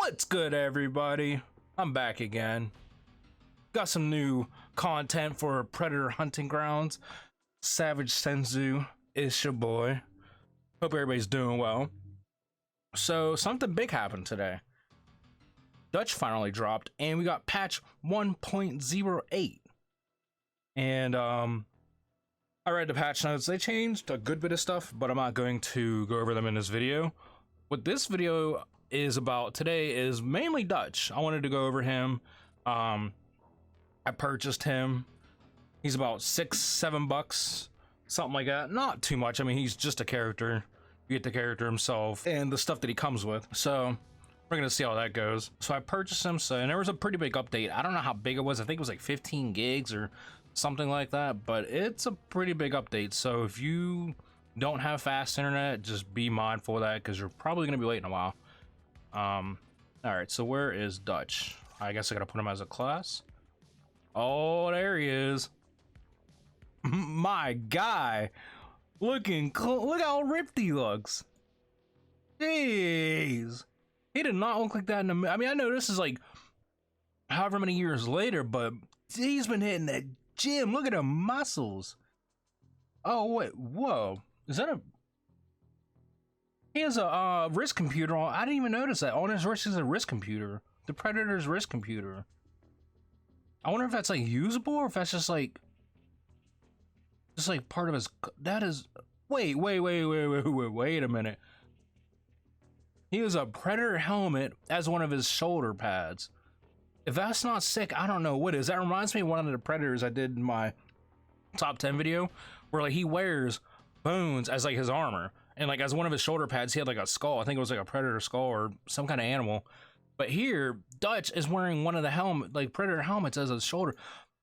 What's good, everybody? I'm back again. Got some new content for Predator Hunting Grounds. Savage Senzu is your boy. Hope everybody's doing well. So something big happened today. Dutch finally dropped and we got patch 1.08. And I read the patch notes. They changed a good bit of stuff, but I'm not going to go over them in this video. What this video is about today is mainly Dutch. I wanted to go over him. I purchased him. He's about $6-7, something like that. Not too much. I mean, he's just a character. You get the character himself and the stuff that he comes with. So we're gonna see how that goes. So I purchased him. So, and there was a pretty big update. I don't know how big it was. I think it was like 15 gigs or something like that, but it's a pretty big update. So if you don't have fast internet, just be mindful of that, because you're probably gonna be waiting a while. All right, so where is Dutch? I guess I gotta put him as a class. Oh, there he is. My guy, looking cool. Look how ripped he looks. Jeez, he did not look like that in the. I mean, I know this is like however many years later, but he's been hitting that gym. Look at the muscles. Oh wait, whoa, is that a? He has a wrist computer on. I didn't even notice that on his wrist is a wrist computer. The Predator's wrist computer. I wonder if that's like usable or if that's just like part of his. That is. Wait a minute. He has a Predator helmet as one of his shoulder pads. If that's not sick, I don't know what is. That reminds me of one of the Predators I did in my top 10 video, where like he wears bones as like his armor. And like as one of his shoulder pads, he had like a skull. I think it was like a Predator skull or some kind of animal. But here, Dutch is wearing one of the Predator helmets as a shoulder.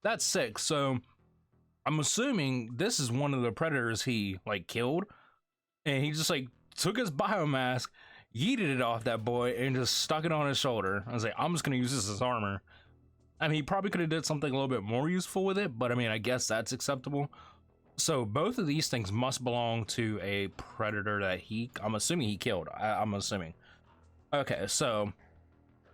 That's sick. So I'm assuming this is one of the Predators he like killed. And he just like took his biomask, yeeted it off that boy, and just stuck it on his shoulder. I was like, I'm just gonna use this as armor. I mean, he probably could have did something a little bit more useful with it, but I mean, I guess that's acceptable. So both of these things must belong to a Predator that I'm assuming he killed. I'm assuming. Okay, so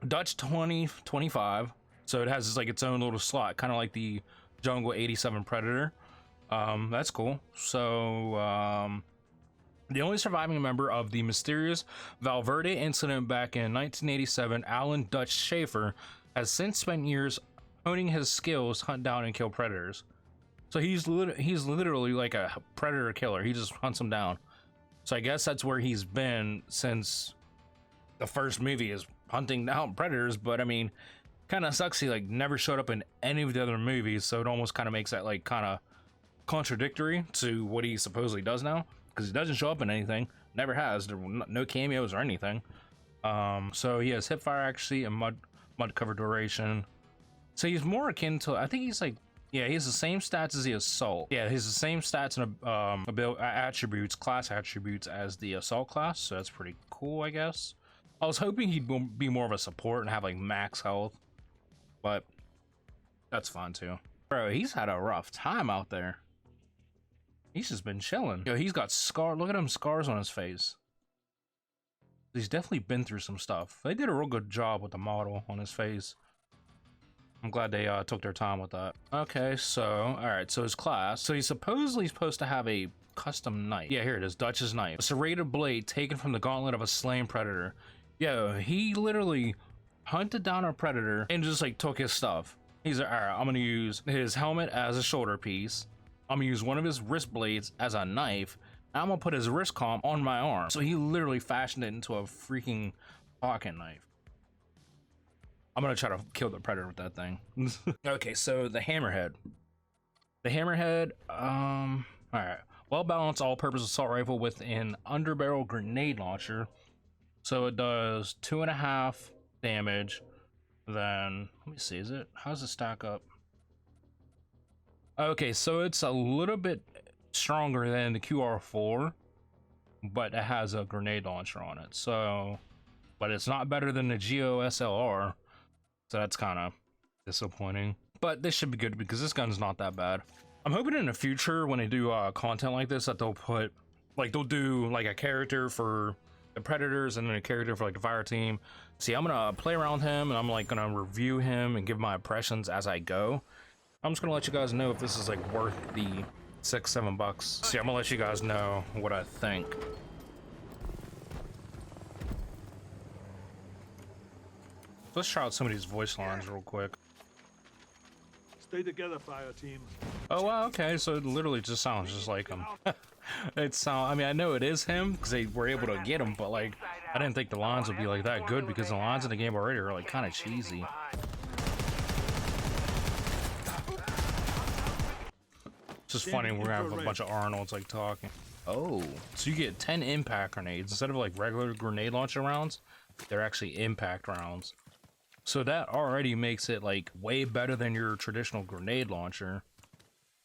Dutch 2025. So it has like its own little slot, kind of like the Jungle 87 Predator. That's cool. So the only surviving member of the mysterious Valverde incident back in 1987, Alan Dutch Schaefer, has since spent years honing his skills, hunt down and kill predators. So he's literally like a predator killer. He just hunts them down. So I guess that's where he's been since the first movie, is hunting down predators. But I mean, kind of sucks he like never showed up in any of the other movies. So it almost kind of makes that like kind of contradictory to what he supposedly does now, because he doesn't show up in anything. Never has. There were no cameos or anything. So he has hip fire accuracy and mud cover duration. So he's more akin to, I think he's like, yeah, he has the same stats as the assault. Yeah, he has the same stats and attributes, class attributes as the assault class. So that's pretty cool, I guess. I was hoping he'd be more of a support and have like max health, but that's fine too. Bro, he's had a rough time out there. He's just been chilling. Yo, he's got scars. Look at him, scars on his face. He's definitely been through some stuff. They did a real good job with the model on his face. I'm glad they took their time with that. Okay, so, all right, so his class. So he's supposedly supposed to have a custom knife. Yeah, here it is, Dutch's knife. A serrated blade taken from the gauntlet of a slain predator. Yo, he literally hunted down a predator and just like took his stuff. He's like, all right, I'm gonna use his helmet as a shoulder piece. I'm gonna use one of his wrist blades as a knife. And I'm gonna put his wrist comp on my arm. So he literally fashioned it into a freaking pocket knife. I'm gonna try to kill the predator with that thing. Okay, so the hammerhead. The hammerhead, all right. Well-balanced all-purpose assault rifle with an underbarrel grenade launcher. So it does 2.5 damage. Then, let me see, how does it stack up? Okay, so it's a little bit stronger than the QR4, but it has a grenade launcher on it. So, but it's not better than the GOSLR. So that's kind of disappointing, but this should be good because this gun's not that bad. I'm hoping in the future when they do content like this that they'll do like a character for the Predators and then a character for like the fire team. See, I'm gonna play around with him and I'm like gonna review him and give my impressions as I go. I'm just gonna let you guys know if this is like worth the $6-7. See, I'm gonna let you guys know what I think. Let's try out some of these voice lines real quick. Stay together, fire team. Oh, wow, okay, so it literally just sounds just like him. I mean, I know it is him because they were able to get him, but like, I didn't think the lines would be like that good because the lines in the game already are like kind of cheesy. It's just funny, we're gonna have a bunch of Arnolds like talking. Oh, so you get 10 impact grenades instead of like regular grenade launcher rounds. They're actually impact rounds. So that already makes it like way better than your traditional grenade launcher,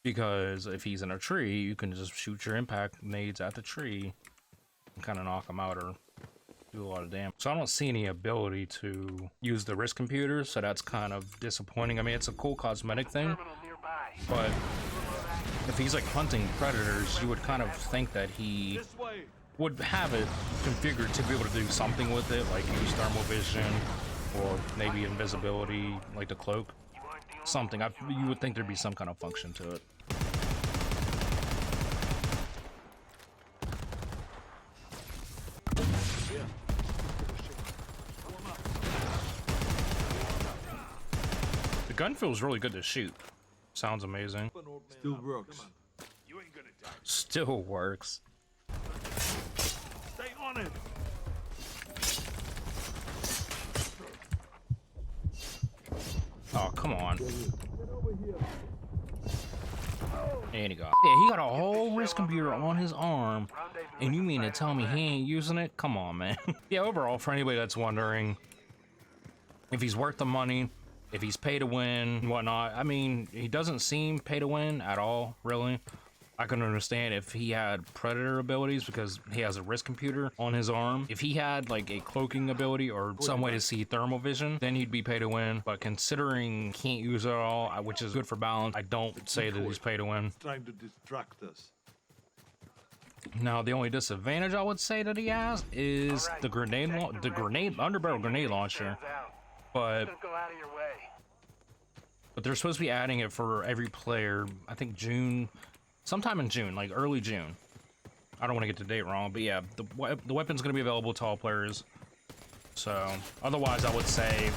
because if he's in a tree, you can just shoot your impact grenades at the tree and kind of knock him out or do a lot of damage. So I don't see any ability to use the wrist computer, so that's kind of disappointing. I mean, it's a cool cosmetic thing, but if he's like hunting predators, you would kind of think that he would have it configured to be able to do something with it, like use thermal vision or maybe invisibility, like the cloak. Something. You would think there'd be some kind of function to it. The gun feels really good to shoot. Sounds amazing. Still works. Still works. Stay on it. Oh, come on. And he got. Yeah, he got a whole wrist computer on his arm. And you mean to tell me he ain't using it? Come on, man. Yeah, overall, for anybody that's wondering if he's worth the money, if he's pay to win, and whatnot, I mean, he doesn't seem pay to win at all, really. I can understand if he had predator abilities because he has a wrist computer on his arm. If he had like a cloaking ability or some way to see thermal vision, then he'd be pay to win. But considering he can't use it at all, which is good for balance, I don't say that he's pay to win. Trying to distract us. Now, the only disadvantage I would say that he has is the underbarrel grenade launcher. But they're supposed to be adding it for every player, I think sometime in June, like early June. I don't want to get the date wrong, but yeah, the weapon's going to be available to all players. So, otherwise I would say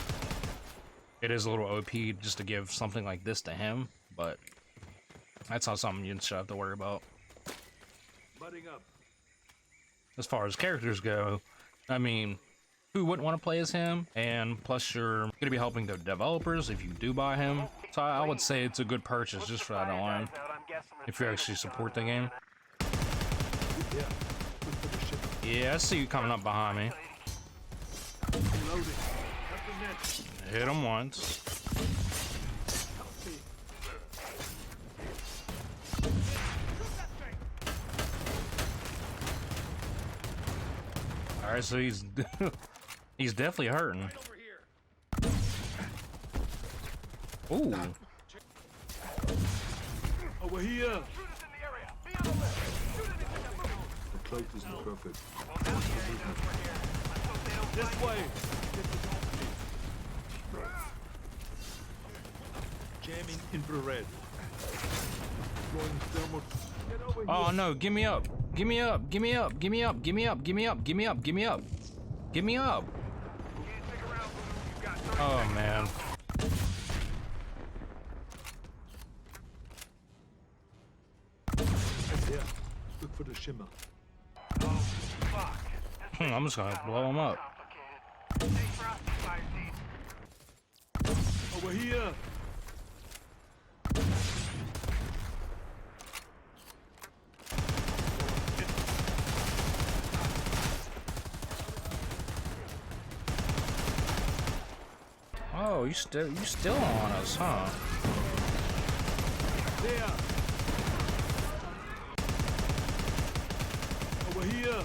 it is a little OP just to give something like this to him, but that's not something you should have to worry about. Butting up. As far as characters go, I mean, who wouldn't want to play as him? And plus you're going to be helping the developers if you do buy him. So I would say it's a good purchase just for that alone, if you actually support the game. Yeah, I see you coming up behind me. Hit him once. Alright, so he's he's definitely hurting. Ooh. Over here. The cloak isn't perfect. This way. Jamming infrared. Throwing thermal. Get over here. Oh no, give me up. Give me up. Give me up. Give me up. Give me up. Give me up. Give me up. Give me up. Give me up. Oh man. Look for the shimmer. I'm just gonna blow him up. Over here. Oh, you still on us, huh? There. Over here.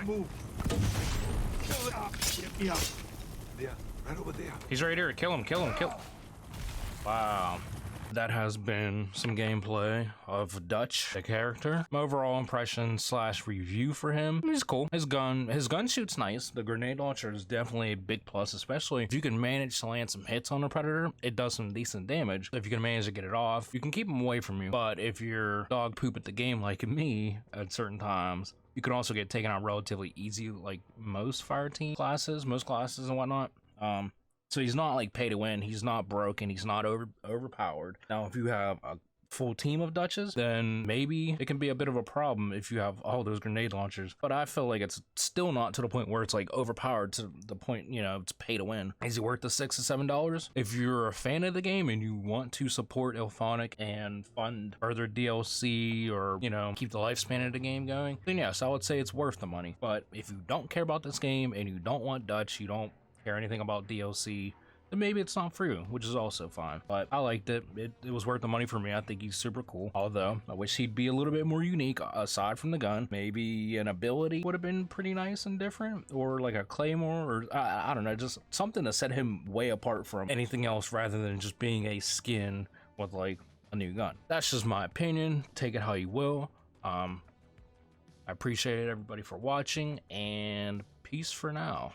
Move. Yeah. There. Right over there. He's right here. Kill him. Kill him. Kill. Wow. that has been some gameplay of Dutch, the character. My overall impression slash review for him, he's cool. His gun shoots nice. The grenade launcher is definitely a big plus, especially if you can manage to land some hits on a predator. It does some decent damage. If you can manage to get it off, you can keep him away from you. But if you're dog poop at the game like me at certain times, you can also get taken out relatively easy, like most fire team classes, most classes and whatnot. So he's not like pay to win. He's not broken. He's not overpowered. Now, if you have a full team of Dutches, then maybe it can be a bit of a problem if you have all those grenade launchers. But I feel like it's still not to the point where it's like overpowered to the point, you know, it's pay to win. Is he worth the $6 to $7? If you're a fan of the game and you want to support Ilphonic and fund further DLC or, you know, keep the lifespan of the game going, then yes, I would say it's worth the money. But if you don't care about this game and you don't want Dutch, you don't care anything about DLC, then maybe it's not for you, which is also fine. But I liked it. It was worth the money for me. I think he's super cool. Although I wish he'd be a little bit more unique aside from the gun. Maybe an ability would have been pretty nice and different, or like a claymore, or I don't know, just something to set him way apart from anything else rather than just being a skin with like a new gun. That's just my opinion. Take it how you will. I appreciate everybody for watching, and peace for now.